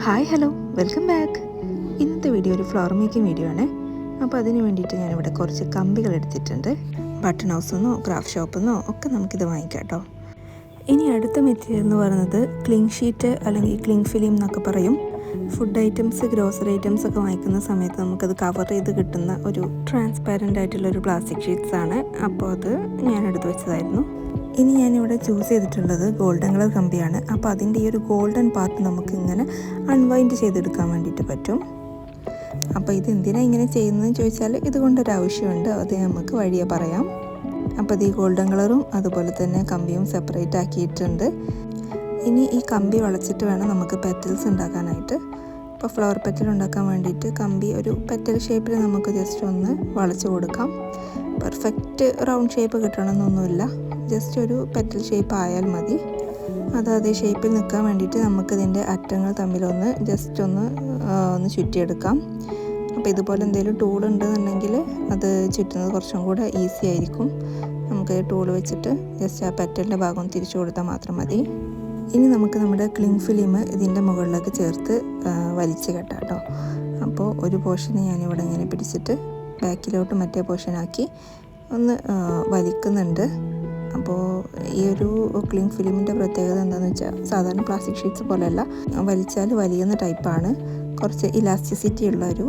Hi hello welcome back. ഇന്നത്തെ video ഒരു flower making video ആണ്. അപ്പോൾ അതിന് വേണ്ടിയിട്ട് ഞാനിവിടെ കുറച്ച് കമ്പികൾ എടുത്തിട്ടുണ്ട്. ബട്ടൺ ഹൗസിൽ നിന്നോ ക്രാഫ്റ്റ് ഷോപ്പിൽ നിന്നോ ഒക്കെ നമുക്കിത് വാങ്ങിക്കാം കേട്ടോ. ഇനി അടുത്ത മെറ്റീരിയൽ എന്ന് പറയുന്നത് ക്ലിങ് ഷീറ്റ് അല്ലെങ്കിൽ ക്ലിങ് ഫിലിം എന്നൊക്കെ പറയും. ഫുഡ് ഐറ്റംസ്, ഗ്രോസറി ഐറ്റംസ് ഒക്കെ വാങ്ങിക്കുന്ന സമയത്ത് നമുക്കത് കവർ ചെയ്ത് കിട്ടുന്ന ഒരു ട്രാൻസ്പാരൻ്റ് ആയിട്ടുള്ളൊരു പ്ലാസ്റ്റിക് ഷീറ്റ്സ് ആണ്. അപ്പോൾ അത് ഞാൻ എടുത്ത് വെച്ചതായിരുന്നു. ഇനി ഞാനിവിടെ ചൂസ് ചെയ്തിട്ടുള്ളത് ഗോൾഡൻ കളർ കമ്പിയാണ്. അപ്പോൾ അതിൻ്റെ ഈ ഒരു ഗോൾഡൻ പാർട്ട് നമുക്കിങ്ങനെ അൺവൈൻഡ് ചെയ്തെടുക്കാൻ വേണ്ടിയിട്ട് പറ്റും. അപ്പോൾ ഇതെന്തിനാണ് ഇങ്ങനെ ചെയ്യുന്നതെന്ന് ചോദിച്ചാൽ ഇതുകൊണ്ടൊരാവശ്യമുണ്ട്, അത് നമുക്ക് വഴിയെ പറയാം. അപ്പോൾ ഇത് ഈ ഗോൾഡൻ കളറും അതുപോലെ തന്നെ കമ്പിയും സെപ്പറേറ്റ് ആക്കിയിട്ടുണ്ട്. ഇനി ഈ കമ്പി വളച്ചിട്ട് വേണം നമുക്ക് പെറ്റൽസ് ഉണ്ടാക്കാനായിട്ട്. ഇപ്പോൾ ഫ്ലവർ പെറ്റൽ ഉണ്ടാക്കാൻ വേണ്ടിയിട്ട് കമ്പി ഒരു പെറ്റൽ ഷേപ്പിൽ നമുക്ക് ജസ്റ്റ് ഒന്ന് വളച്ച് കൊടുക്കാം. പെർഫെക്റ്റ് റൗണ്ട് ഷേപ്പ് കിട്ടണമെന്നൊന്നുമില്ല, ജസ്റ്റ് ഒരു പെറ്റൽ ഷേപ്പ് ആയാൽ മതി. അത് അതേ ഷേപ്പിൽ നിൽക്കാൻ വേണ്ടിയിട്ട് നമുക്കിതിൻ്റെ അറ്റങ്ങൾ തമ്മിലൊന്ന് ജസ്റ്റ് ഒന്ന് ചുറ്റിയെടുക്കാം. അപ്പോൾ ഇതുപോലെ എന്തെങ്കിലും ടൂൾ ഉണ്ടെന്നുണ്ടെങ്കിൽ അത് ചുറ്റുന്നത് കുറച്ചും കൂടെ ഈസി ആയിരിക്കും. നമുക്ക് ടൂൾ വെച്ചിട്ട് ജസ്റ്റ് ആ പെറ്റലിൻ്റെ ഭാഗം തിരിച്ചു കൊടുത്താൽ മാത്രം മതി. ഇനി നമുക്ക് നമ്മുടെ ക്ലിങ് ഫിലിം ഇതിൻ്റെ മുകളിലേക്ക് ചേർത്ത് വലിച്ച് കെട്ടാം കേട്ടോ. അപ്പോൾ ഒരു പോർഷൻ ഞാനിവിടെ ഇങ്ങനെ പിടിച്ചിട്ട് ബാക്കിലോട്ട് മറ്റേ പോർഷനാക്കി ഒന്ന് വലിക്കുന്നുണ്ട്. അപ്പോൾ ഈ ഒരു ക്ലിങ് ഫിലിമിൻ്റെ പ്രത്യേകത എന്താണെന്ന് വെച്ചാൽ സാധാരണ പ്ലാസ്റ്റിക് ഷീറ്റ്സ് പോലെയല്ല, വലിച്ചാൽ വലിയുന്ന ടൈപ്പാണ്. കുറച്ച് ഇലാസ്റ്റിസിറ്റി ഉള്ള ഒരു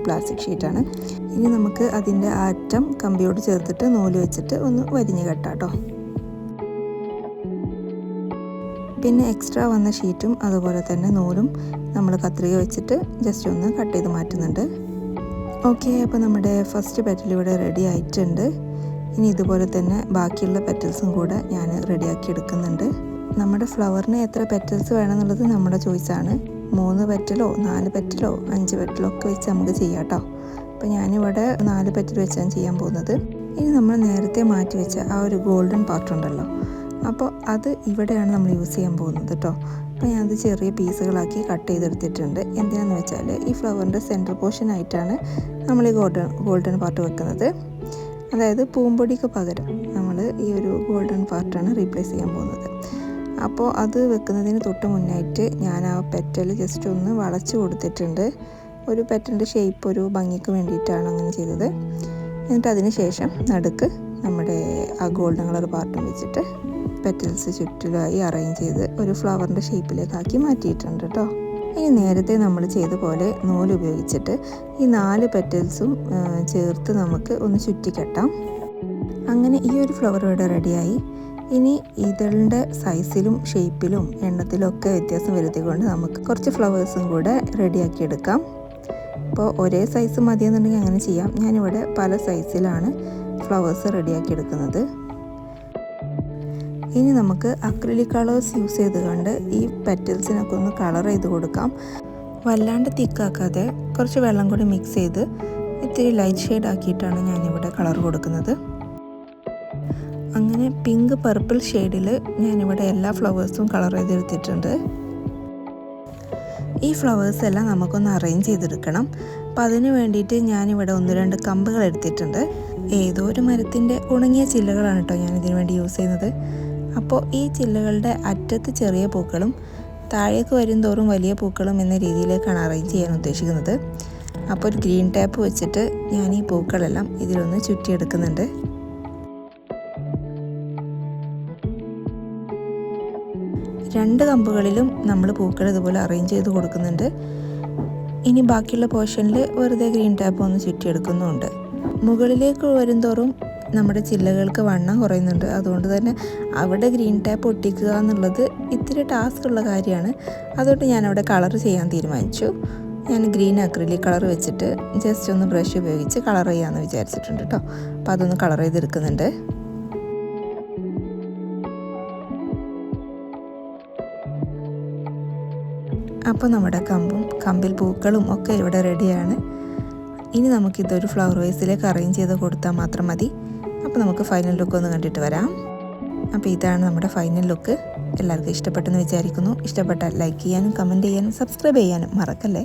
പ്ലാസ്റ്റിക് ഷീറ്റാണ്. ഇനി നമുക്ക് അതിൻ്റെ അറ്റം കമ്പിയോട് ചേർത്തിട്ട് നൂല് വെച്ചിട്ട് ഒന്ന് വരിഞ്ഞ് കെട്ടാം കേട്ടോ. പിന്നെ എക്സ്ട്രാ വന്ന ഷീറ്റും അതുപോലെ തന്നെ നൂലും നമ്മൾ കത്രിക വെച്ചിട്ട് ജസ്റ്റ് ഒന്ന് കട്ട് ചെയ്ത് മാറ്റുന്നുണ്ട്. ഓക്കെ, അപ്പോൾ നമ്മുടെ ഫസ്റ്റ് പെറ്റൽ ഇവിടെ റെഡി ആയിട്ടുണ്ട്. ഇനി ഇതുപോലെ തന്നെ ബാക്കിയുള്ള പെറ്റൽസും കൂടെ ഞാൻ റെഡിയാക്കി എടുക്കുന്നുണ്ട്. നമ്മുടെ ഫ്ലവറിന് എത്ര പെറ്റൽസ് വേണമെന്നുള്ളത് നമ്മുടെ ചോയ്സാണ്. 3 പെറ്റലോ 4 പെറ്റലോ 5 പെറ്റലോ ഒക്കെ വെച്ച് നമുക്ക് ചെയ്യാം കേട്ടോ. അപ്പോൾ ഞാനിവിടെ 4 പെറ്റൽ വെച്ചാണ് ചെയ്യാൻ പോകുന്നത്. ഇനി നമ്മൾ നേരത്തെ മാറ്റി വെച്ച ആ ഒരു ഗോൾഡൻ പാർട്ട് ഉണ്ടല്ലോ, അപ്പോൾ അത് ഇവിടെയാണ് നമ്മൾ യൂസ് ചെയ്യാൻ പോകുന്നത് കേട്ടോ. അപ്പോൾ ഞാനത് ചെറിയ പീസുകളാക്കി കട്ട് ചെയ്തെടുത്തിട്ടുണ്ട്. എന്തിനാണെന്ന് വെച്ചാൽ ഈ ഫ്ലവറിൻ്റെ സെൻറ്റർ പോർഷൻ ആയിട്ടാണ് നമ്മൾ ഈ ഗോൾഡൻ പാർട്ട് വെക്കുന്നത്. അതായത് പൂമ്പൊടിക്ക് പകരം നമ്മൾ ഈ ഒരു ഗോൾഡൻ പാർട്ടാണ് റീപ്ലേസ് ചെയ്യാൻ പോകുന്നത്. അപ്പോൾ അത് വെക്കുന്നതിന് തൊട്ട് മുന്നായിട്ട് ഞാൻ ആ പെറ്റൽ ജസ്റ്റ് ഒന്ന് വളച്ച് കൊടുത്തിട്ടുണ്ട്. ഒരു പെറ്റലിൻ്റെ ഷേപ്പ് ഒരു ഭംഗിക്ക് വേണ്ടിയിട്ടാണ് അങ്ങനെ ചെയ്തത്. എന്നിട്ട് അതിന് ശേഷം നടുക്ക് നമ്മുടെ ആ ഗോൾഡൻ കളർ പാർട്ടും വെച്ചിട്ട് പെറ്റൽസ് ചുറ്റിലായി അറേഞ്ച് ചെയ്ത് ഒരു ഫ്ലവറിൻ്റെ ഷേപ്പിലേക്കാക്കി മാറ്റിയിട്ടുണ്ട് കേട്ടോ. ഇനി നേരത്തെ നമ്മൾ ചെയ്ത പോലെ നൂല് ഉപയോഗിച്ചിട്ട് ഈ 4 പെറ്റൽസും ചേർത്ത് നമുക്ക് ഒന്ന് ചുറ്റിക്കെട്ടാം. അങ്ങനെ ഈ ഒരു ഫ്ലവർ ഇവിടെ റെഡിയായി. ഇനി ഇതളിൻ്റെ സൈസിലും ഷേപ്പിലും എണ്ണത്തിലും ഒക്കെ വ്യത്യാസം വരുത്തിക്കൊണ്ട് നമുക്ക് കുറച്ച് ഫ്ലവേഴ്സും കൂടെ റെഡിയാക്കി എടുക്കാം. അപ്പോൾ ഒരേ സൈസ് മതിയെന്നുണ്ടെങ്കിൽ അങ്ങനെ ചെയ്യാം. ഞാനിവിടെ പല സൈസിലാണ് ഫ്ലവേഴ്സ് റെഡിയാക്കി എടുക്കുന്നത്. ഇനി നമുക്ക് അക്രിലിക് കളേഴ്സ് യൂസ് ചെയ്തുകൊണ്ട് ഈ പെറ്റൽസിനൊക്കെ ഒന്ന് കളർ ചെയ്ത് കൊടുക്കാം. വല്ലാണ്ട് തിക്കാക്കാതെ കുറച്ച് വെള്ളം കൂടി മിക്സ് ചെയ്ത് ഇത്തിരി ലൈറ്റ് ഷെയ്ഡ് ആക്കിയിട്ടാണ് ഞാനിവിടെ കളർ കൊടുക്കുന്നത്. അങ്ങനെ പിങ്ക് പർപ്പിൾ ഷെയ്ഡിൽ ഞാനിവിടെ എല്ലാ ഫ്ലവേഴ്സും കളർ ചെയ്തെടുത്തിട്ടുണ്ട്. ഈ ഫ്ലവേഴ്സ് എല്ലാം നമുക്കൊന്ന് അറേഞ്ച് ചെയ്തെടുക്കണം. അപ്പോൾ അതിന് വേണ്ടിയിട്ട് ഞാനിവിടെ 1-2 കമ്പുകൾ എടുത്തിട്ടുണ്ട്. ഏതോ ഒരു മരത്തിൻ്റെ ഉണങ്ങിയ ചില്ലകളാണ് കേട്ടോ ഞാനിതിനു വേണ്ടി യൂസ് ചെയ്യുന്നത്. അപ്പോൾ ഈ ചില്ലകളുടെ അറ്റത്ത് ചെറിയ പൂക്കളും താഴേക്ക് വരും തോറും വലിയ പൂക്കളും എന്ന രീതിയിലേക്കാണ് അറേഞ്ച് ചെയ്യാൻ ഉദ്ദേശിക്കുന്നത്. അപ്പോൾ ഒരു ഗ്രീൻ ടാപ്പ് വെച്ചിട്ട് ഞാൻ ഈ പൂക്കളെല്ലാം ഇതിലൊന്ന് ചുറ്റിയെടുക്കുന്നുണ്ട്. രണ്ട് കമ്പുകളിലും നമ്മൾ പൂക്കൾ ഇതുപോലെ അറേഞ്ച് ചെയ്ത് കൊടുക്കുന്നുണ്ട്. ഇനി ബാക്കിയുള്ള പോർഷനിൽ വെറുതെ ഗ്രീൻ ടാപ്പ് ഒന്ന് ചുറ്റിയെടുക്കുന്നുമുണ്ട്. മുകളിലേക്ക് വരുംതോറും നമ്മുടെ ചില്ലകൾക്ക് വണ്ണം കുറയുന്നുണ്ട്. അതുകൊണ്ട് തന്നെ അവിടെ ഗ്രീൻ ടാപ്പ് ഒട്ടിക്കുക എന്നുള്ളത് ഇത്തിരി ടാസ്ക് ഉള്ള കാര്യമാണ്. അതുകൊണ്ട് ഞാനവിടെ കളർ ചെയ്യാൻ തീരുമാനിച്ചു. ഞാൻ ഗ്രീൻ അക്രിലിക് കളർ വെച്ചിട്ട് ജസ്റ്റ് ഒന്ന് ബ്രഷ് ഉപയോഗിച്ച് കളർ ചെയ്യാമെന്ന് വിചാരിച്ചിട്ടുണ്ട് കേട്ടോ. അപ്പോൾ അതൊന്ന് കളർ ചെയ്തെടുക്കുന്നുണ്ട്. അപ്പോൾ നമ്മുടെ കമ്പിൽ പൂക്കളും ഒക്കെ ഇവിടെ റെഡിയാണ്. ഇനി നമുക്കിതൊരു ഫ്ലവർ വേസിലേക്ക് അറേഞ്ച് ചെയ്ത് കൊടുത്താൽ മാത്രം മതി. അപ്പോൾ നമുക്ക് ഫൈനൽ ലുക്ക് ഒന്ന് കണ്ടിട്ട് വരാം. അപ്പോൾ ഇതാണ് നമ്മുടെ ഫൈനൽ ലുക്ക്. എല്ലാവർക്കും ഇഷ്ടപ്പെട്ടെന്ന് വിചാരിക്കുന്നു. ഇഷ്ടപ്പെട്ടാൽ ലൈക്ക് ചെയ്യാനും കമൻറ്റ് ചെയ്യാനും സബ്സ്ക്രൈബ് ചെയ്യാനും മറക്കല്ലേ.